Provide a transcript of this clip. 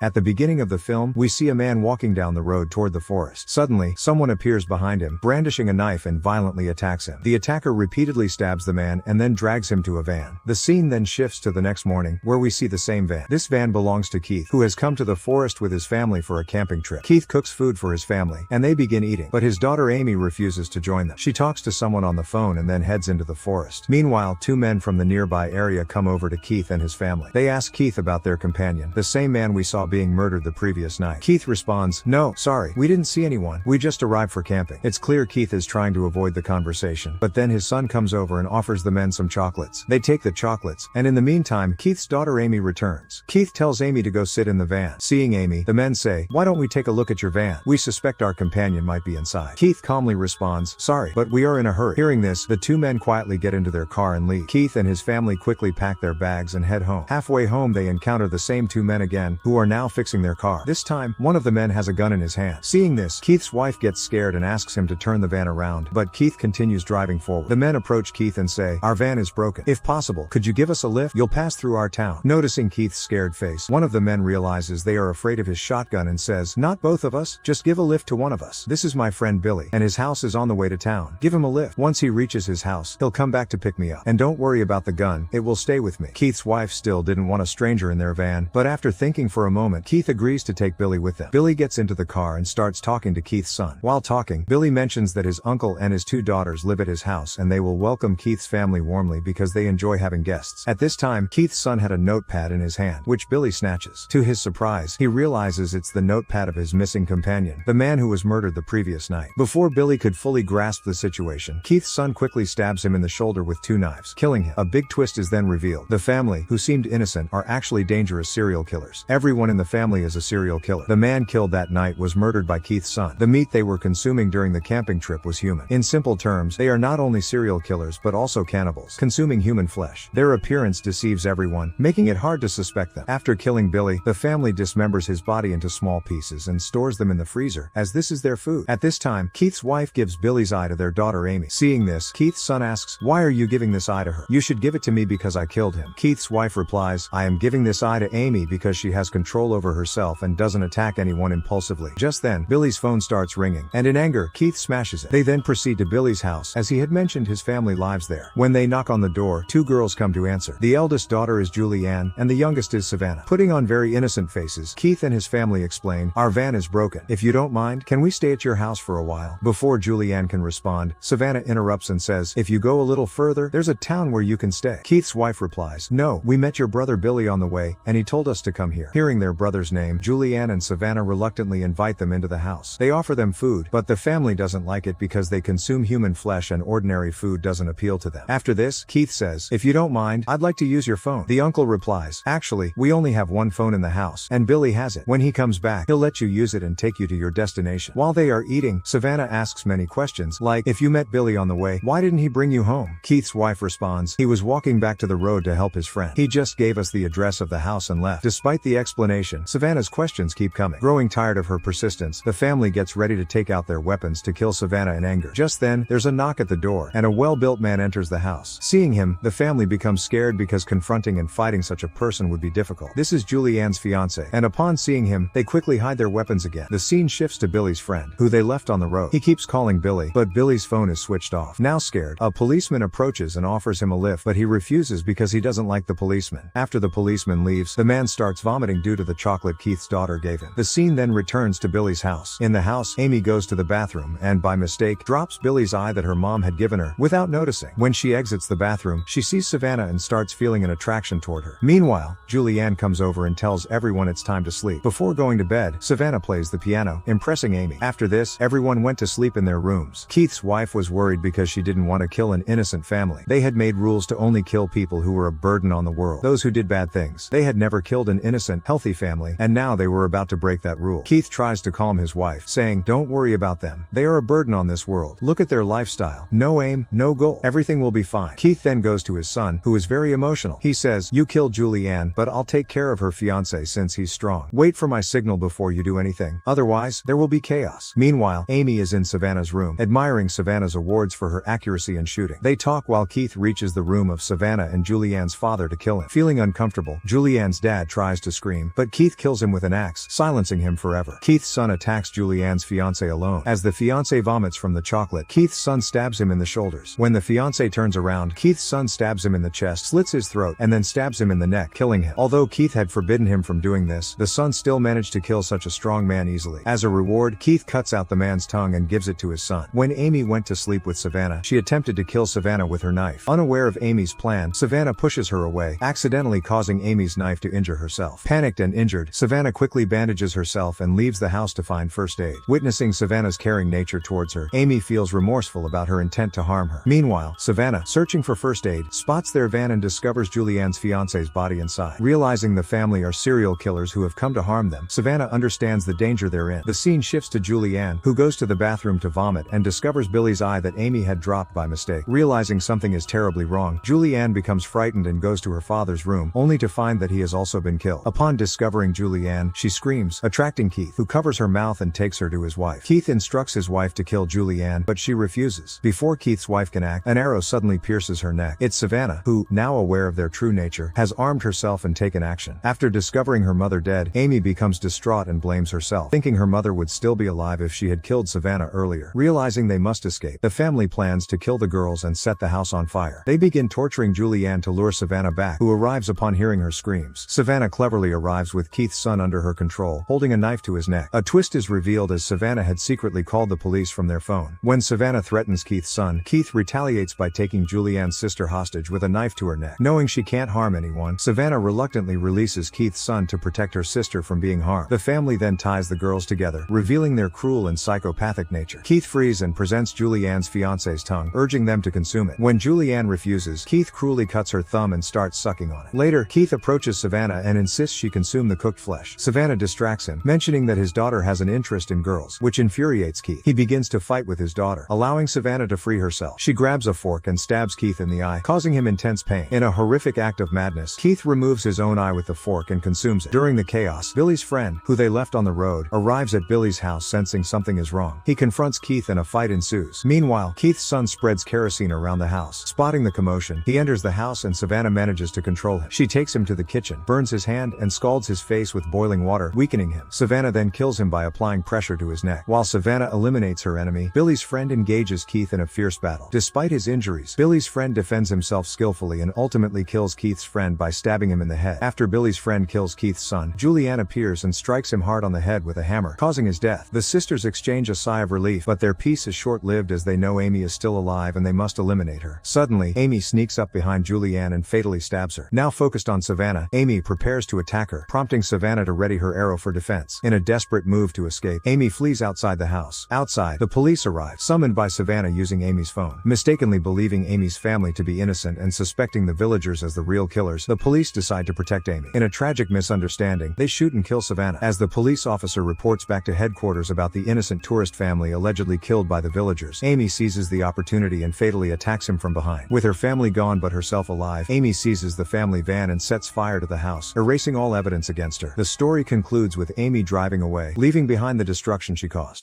At the beginning of the film, we see a man walking down the road toward the forest. Suddenly, someone appears behind him, brandishing a knife and violently attacks him. The attacker repeatedly stabs the man and then drags him to a van. The scene then shifts to the next morning, where we see the same van. This van belongs to Keith, who has come to the forest with his family for a camping trip. Keith cooks food for his family, and they begin eating, but his daughter Amy refuses to join them. She talks to someone on the phone and then heads into the forest. Meanwhile, two men from the nearby area come over to Keith and his family. They ask Keith about their companion, the same man we saw being murdered the previous night. Keith responds, "No, sorry, we didn't see anyone. We just arrived for camping." It's clear Keith is trying to avoid the conversation, but then his son comes over and offers the men some chocolates. They take the chocolates, and in the meantime, Keith's daughter Amy returns. Keith tells Amy to go sit in the van. Seeing Amy, the men say, "Why don't we take a look at your van? We suspect our companion might be inside." Keith calmly responds, "Sorry, but we are in a hurry." Hearing this, the two men quietly get into their car and leave. Keith and his family quickly pack their bags and head home. Halfway home, they encounter the same two men again, who are now fixing their car. This time, one of the men has a gun in his hand. Seeing this, Keith's wife gets scared and asks him to turn the van around, but Keith continues driving forward. The men approach Keith and say, "Our van is broken. If possible, could you give us a lift? You'll pass through our town." Noticing Keith's scared face, one of the men realizes they are afraid of his shotgun and says, "Not both of us, just give a lift to one of us. This is my friend Billy, and his house is on the way to town. Give him a lift. Once he reaches his house, he'll come back to pick me up. And don't worry about the gun, it will stay with me." Keith's wife still didn't want a stranger in their van, but after thinking for a moment, Keith agrees to take Billy with them. Billy gets into the car and starts talking to Keith's son. While talking, Billy mentions that his uncle and his two daughters live at his house and they will welcome Keith's family warmly because they enjoy having guests. At this time, Keith's son had a notepad in his hand, which Billy snatches. To his surprise, he realizes it's the notepad of his missing companion, the man who was murdered the previous night. Before Billy could fully grasp the situation, Keith's son quickly stabs him in the shoulder with two knives, killing him. A big twist is then revealed. The family, who seemed innocent, are actually dangerous serial killers. Everyone in the family is a serial killer. The man killed that night was murdered by Keith's son. The meat they were consuming during the camping trip was human. In simple terms, they are not only serial killers but also cannibals, consuming human flesh. Their appearance deceives everyone, making it hard to suspect them. After killing Billy, the family dismembers his body into small pieces and stores them in the freezer, as this is their food. At this time, Keith's wife gives Billy's eye to their daughter Amy. Seeing this, Keith's son asks, "Why are you giving this eye to her? You should give it to me because I killed him." Keith's wife replies, "I am giving this eye to Amy because she has control over herself and doesn't attack anyone impulsively." Just then, Billy's phone starts ringing, and in anger, Keith smashes it. They then proceed to Billy's house, as he had mentioned his family lives there. When they knock on the door, two girls come to answer. The eldest daughter is Julianne, and the youngest is Savannah. Putting on very innocent faces, Keith and his family explain, "Our van is broken. If you don't mind, can we stay at your house for a while?" Before Julianne can respond, Savannah interrupts and says, "If you go a little further, there's a town where you can stay." Keith's wife replies, "No, we met your brother Billy on the way, and he told us to come here." Hearing their brother's name, Julianne and Savannah reluctantly invite them into the house. They offer them food, but the family doesn't like it because they consume human flesh and ordinary food doesn't appeal to them. After this, Keith says, "If you don't mind, I'd like to use your phone." The uncle replies, "Actually, we only have one phone in the house, and Billy has it. When he comes back, he'll let you use it and take you to your destination." While they are eating, Savannah asks many questions, like, "If you met Billy on the way, why didn't he bring you home?" Keith's wife responds, "He was walking back to the road to help his friend. He just gave us the address of the house and left." Despite the explanation, Savannah's questions keep coming. Growing tired of her persistence, the family gets ready to take out their weapons to kill Savannah in anger. Just then, there's a knock at the door, and a well-built man enters the house. Seeing him, the family becomes scared because confronting and fighting such a person would be difficult. This is Julianne's fiancé, and upon seeing him, they quickly hide their weapons again. The scene shifts to Billy's friend, who they left on the road. He keeps calling Billy, but Billy's phone is switched off. Now scared, a policeman approaches and offers him a lift, but he refuses because he doesn't like the policeman. After the policeman leaves, the man starts vomiting due to the chocolate Keith's daughter gave him. The scene then returns to Billy's house. In the house, Amy goes to the bathroom and, by mistake, drops Billy's eye that her mom had given her, without noticing. When she exits the bathroom, she sees Savannah and starts feeling an attraction toward her. Meanwhile, Julianne comes over and tells everyone it's time to sleep. Before going to bed, Savannah plays the piano, impressing Amy. After this, everyone went to sleep in their rooms. Keith's wife was worried because she didn't want to kill an innocent family. They had made rules to only kill people who were a burden on the world, those who did bad things. They had never killed an innocent, healthy family, and now they were about to break that rule. Keith tries to calm his wife, saying, "Don't worry about them. They are a burden on this world. Look at their lifestyle. No aim, no goal. Everything will be fine." Keith then goes to his son, who is very emotional. He says, "You killed Julianne, but I'll take care of her fiancé since he's strong. Wait for my signal before you do anything. Otherwise, there will be chaos." Meanwhile, Amy is in Savannah's room, admiring Savannah's awards for her accuracy in shooting. They talk while Keith reaches the room of Savannah and Julianne's father to kill him. Feeling uncomfortable, Julianne's dad tries to scream, but Keith kills him with an axe, silencing him forever. Keith's son attacks Julianne's fiancé alone. As the fiancé vomits from the chocolate, Keith's son stabs him in the shoulders. When the fiancé turns around, Keith's son stabs him in the chest, slits his throat, and then stabs him in the neck, killing him. Although Keith had forbidden him from doing this, the son still managed to kill such a strong man easily. As a reward, Keith cuts out the man's tongue and gives it to his son. When Amy went to sleep with Savannah, she attempted to kill Savannah with her knife. Unaware of Amy's plan, Savannah pushes her away, accidentally causing Amy's knife to injure herself. Panicked and injured, Savannah quickly bandages herself and leaves the house to find first aid. Witnessing Savannah's caring nature towards her, Amy feels remorseful about her intent to harm her. Meanwhile, Savannah, searching for first aid, spots their van and discovers Julianne's fiancé's body inside. Realizing the family are serial killers who have come to harm them, Savannah understands the danger they're in. The scene shifts to Julianne, who goes to the bathroom to vomit and discovers Billy's eye that Amy had dropped by mistake. Realizing something is terribly wrong, Julianne becomes frightened and goes to her father's room, only to find that he has also been killed. Upon discovering Julianne, she screams, attracting Keith, who covers her mouth and takes her to his wife. Keith instructs his wife to kill Julianne, but she refuses. Before Keith's wife can act, an arrow suddenly pierces her neck. It's Savannah, who, now aware of their true nature, has armed herself and taken action. After discovering her mother dead, Amy becomes distraught and blames herself, thinking her mother would still be alive if she had killed Savannah earlier. Realizing they must escape, the family plans to kill the girls and set the house on fire. They begin torturing Julianne to lure Savannah back, who arrives upon hearing her screams. Savannah cleverly arrives with Keith's son under her control, holding a knife to his neck. A twist is revealed as Savannah had secretly called the police from their phone. When Savannah threatens Keith's son, Keith retaliates by taking Julianne's sister hostage with a knife to her neck. Knowing she can't harm anyone, Savannah reluctantly releases Keith's son to protect her sister from being harmed. The family then ties the girls together, revealing their cruel and psychopathic nature. Keith frees and presents Julianne's fiancé's tongue, urging them to consume it. When Julianne refuses, Keith cruelly cuts her thumb and starts sucking on it. Later, Keith approaches Savannah and insists she consume the cooked flesh. Savannah distracts him, mentioning that his daughter has an interest in girls, which infuriates Keith. He begins to fight with his daughter, allowing Savannah to free herself. She grabs a fork and stabs Keith in the eye, causing him intense pain. In a horrific act of madness, Keith removes his own eye with the fork and consumes it. During the chaos, Billy's friend, who they left on the road, arrives at Billy's house sensing something is wrong. He confronts Keith and a fight ensues. Meanwhile, Keith's son spreads kerosene around the house. Spotting the commotion, he enters the house and Savannah manages to control him. She takes him to the kitchen, burns his hand, and scalds his face with boiling water, weakening him. Savannah then kills him by applying pressure to his neck. While Savannah eliminates her enemy, Billy's friend engages Keith in a fierce battle. Despite his injuries, Billy's friend defends himself skillfully and ultimately kills Keith's friend by stabbing him in the head. After Billy's friend kills Keith's son, Julianne appears and strikes him hard on the head with a hammer, causing his death. The sisters exchange a sigh of relief, but their peace is short-lived as they know Amy is still alive and they must eliminate her. Suddenly, Amy sneaks up behind Julianne and fatally stabs her. Now focused on Savannah, Amy prepares to attack her, prompting Savannah to ready her arrow for defense. In a desperate move to escape, Amy flees outside the house. Outside, the police arrive, summoned by Savannah using Amy's phone. Mistakenly believing Amy's family to be innocent and suspecting the villagers as the real killers, the police decide to protect Amy. In a tragic misunderstanding, they shoot and kill Savannah. As the police officer reports back to headquarters about the innocent tourist family allegedly killed by the villagers, Amy seizes the opportunity and fatally attacks him from behind. With her family gone but herself alive, Amy seizes the family van and sets fire to the house, erasing all evidence against her. The story concludes with Amy driving away, leaving behind the destruction she caused.